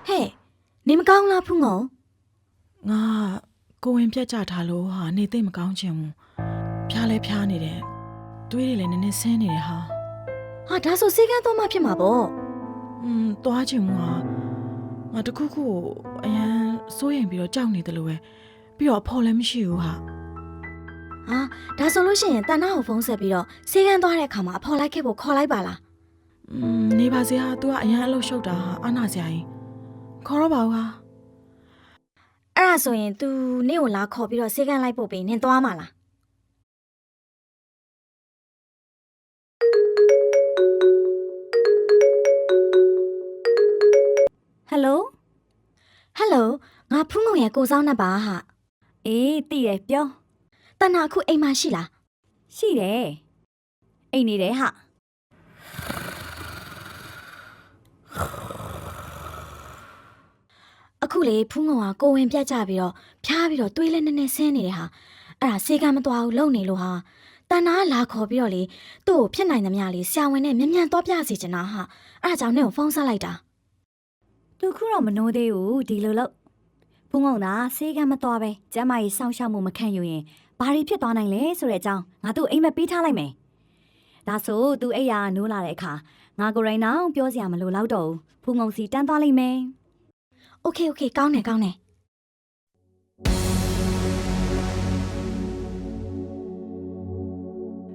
嘿，你们刚拉碰哦？ ငါကိုဝင်ပြတ်ကြထားလို့ဟာနေသိမ့်မကောင်းချင်ဘူးဖျားလဲဖျားနေတယ်တွေးတွေလည်းနည်းနည်းဆင်းနေတယ်ဟာ 啊，他说谁敢多嘛偏嘛不？ သွားချင်မှုဟာငါတခုခုအရန်စိုးရိမ်ပြီးတော့ကြောက်နေတယ်လို့ပဲပြီးတော့အဖော်လည်းမရှိဘူးဟာ 啊，他说路线但那有风色比了，谁敢多来看嘛？跑来开不靠来罢了。 နေပါစေဟာ तू ကအရန်အလုပ်ရှုပ်တာဟာအာနာစရာကြီးခေါ်တော့ပါဦးဟာ အဲ့ဒါဆိုရင် तू နေကိုလာခေါ်ပြီးတော့စေကန်းလိုက်ပို့ပေးနင်သွားမှာလား Hello Hello ငါဖုန်းကောင်ရဲ့ကိုစောင်းနဲ့ပါဟာအေးသိတယ်ပြောတနာခုအိမ်မှာရှိလားရှိတယ်အိမ်နေတယ်ဟာအခုလေဖုန်းကောင်ကကိုဝင်ပြတ်ကြပြီးတော့ဖျားပြီးတော့တွေးလဲနေနေဆင်းနေတယ်ဟာအဲ့ဒါစေကန်းမသွားဘူးလုံနေလို့ဟာတနာကလာခေါ်ပြီးတော့လေသူ့ကိုဖြစ်နိုင်သမျှလေးဆရာဝန်နဲ့မြန်မြန်သွားပြစီချင်တာဟာအဲ့ဒါကြောင့်နေကိုဖုန်းဆက်လိုက်တာသူခုတော့မနှိုးသေးဘူးဒီလိုလို့ဖုန်းကောင်ကစေကန်းမသွားပဲကျမကြီးစောင့်ရှောက်မှုမခံယူရင်ဘာတွေဖြစ်သွားနိုင်လဲဆိုတဲ့အကြောင်းငါတို့အိမ်မက်ပေးထားလိုက်မယ်ဒါဆိုသူအိယာနိုးလာတဲ့အခါငါကိုရိုင်းအောင်ပြောစရာမလိုတော့ဘူးဖုန်းကောင်စီတန်းသွားလိုက်မယ်โอเคကောင်းတယ်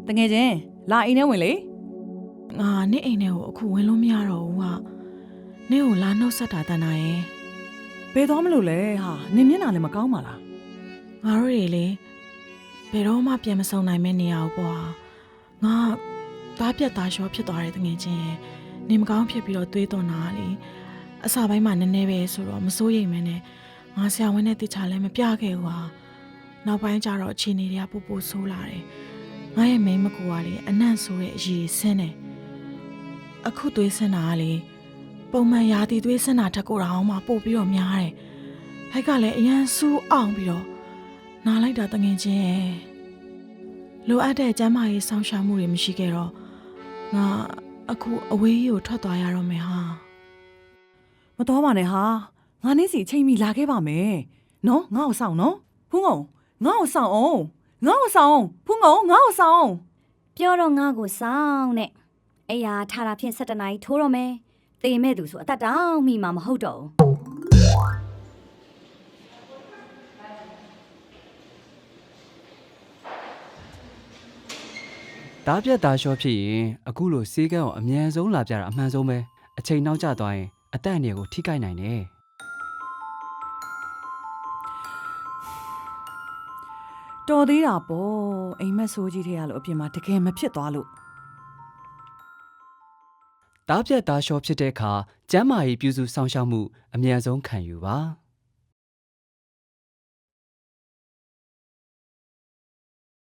တငယ်ချင်းလာအိမ်ထဲဝင်လေ ငါနေအိမ်ထဲကိုအခုဝင်လို့မရတော့ဘူးဟာနေကိုလာနှုတ်ဆက်တာတန်တာရဲ့ ဘယ်သွားမလို့လဲဟာနင်မျက်နှာလည်းမကောင်းပါလား ငါတို့တွေလေဘယ်တော့မှပြန်မဆောင်နိုင်မယ့်နေရာကိုပေါ့ငါသားပြတ်သားလျှောဖြစ်သွားတဲ့တငယ်ချင်းရဲ့နေမကောင်းဖြစ်ပြီးတော့တွေးတော်နာလေအစာပိုင်းမှာနည်းနည်းပဲဆိုတော့မစိုးရိမ်မနဲ့ငါဆရာဝန်နဲ့တိချာလည်းမပြခဲ့ဘူးဟာနောက်ပိုင်းကျတော့အခြေအနေတွေကပိုဆိုးလာတယ်ငါရဲ့မိန်းမကူကလေအနံ့ဆိုတဲ့အရည်ဆင်းတယ်အခုသွေးဆင်းတာကလေပုံမှန်ရာသီသွေးဆင်းတာထက်ကိုတော့မှပို့ပြီးတော့များတယ်ဟိုက်ကလည်းအရန်ဆူးအောင်ပြီးတော့နားလိုက်တာတငယ်ချင်းရဲ့လိုအပ်တဲ့ကျန်းမာရေးစောင့်ရှောက်မှုတွေမရှိခဲ့တော့ငါအခုအဝေးကြီးကိုထွက်သွားရတော့မယ်ဟာ မတော်ပါနဲ့ဟာငါနေ့စီအချိန်မီလာခဲ့ပါမယ်နော်ငါ့ကိုစောင့်နော်ဖုန်းကောင်ငါ့ကိုစောင့်အောင်ဖုန်းကောင်ငါ့ကိုစောင့် ပြောတော့ငါ့ကိုစောင်းနဲ့အိယာထားတာဖြင့်17နာရီထိုးတော့မယ်တေမဲ့သူဆိုအသက်တောင်မိမှာမဟုတ်တော့ဘူး တားပြတ်သားလျှောဖြစ်ရင်အခုလိုစေးကန်းကိုအမြန်ဆုံးလာပြတာအမှန်ဆုံးပဲအချိန်နောက်ကျသွားရင်အသက်အန္တရာယ်ကိုထိခိုက်နိုင်တယ် တော်သေးတာပေါ့အိမ်မက်ဆိုးကြီးထဲရလို့အပြင်မှာတကယ်မဖြစ်သွားလို့ တားပြတ်သားလျှောဖြစ်တဲ့အခါကျန်းမာရေးပြုစုစောင့်ရှောက်မှုအမြန်ဆုံးခံယူပါ